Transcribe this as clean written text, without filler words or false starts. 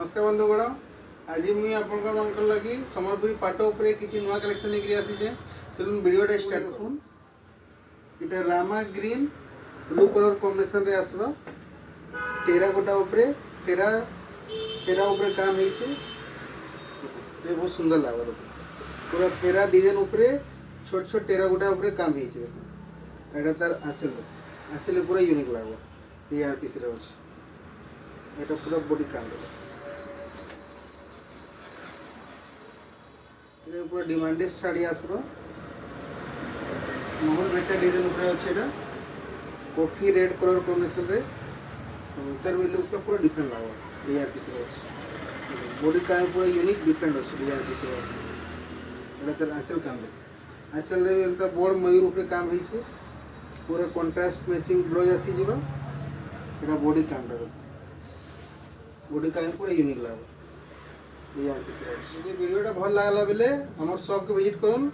नमस्कार बंधुगण, आज मुझे आपंकर लगी सम्बलपुरी पाट उपरे किसी नुआ कलेक्शन लेकर आसीचे। चलो वीडियोटा स्टार्ट करूँ। इटा Rama green blue colour combination रे आसबा टेराकोटा उपरे फेरा उपरे काम होइछे। ये बहुत सुंदर लागो पूरा फेरा डिजाइन उपरे छोट छोट टेराकोटा उपरे काम होइछे। एटा तार आंचल पूरा यूनिक लागो। ये पीस रे अछि। एटा पूरा बॉडी काम रे पूरा डिमांडेड शाड़ी आसबा मोहन बेटा डिजाइन ऊपर अच्छे कॉफी रेड कलर कॉम्बिनेशन रे तार भी लुक पूरा डिफरेंट लागो। डिजाइन पीस रे बॉडी काम पूरा यूनिक डिफरेंट अच्छे। डिजाइन पीस रे एटा तार आंचल काम रे आंचल रे एकटा बड़ मयूर ऊपर काम होइछे। पूरा कंट्रास्ट मैचिंग ब्लाउज आसी जिवो। एटा बॉडी काम रे बॉडी काम पूरा यूनिक लागो। यदि वीडियोटा भल लगला बेले हमर शॉप को विजिट करूँ।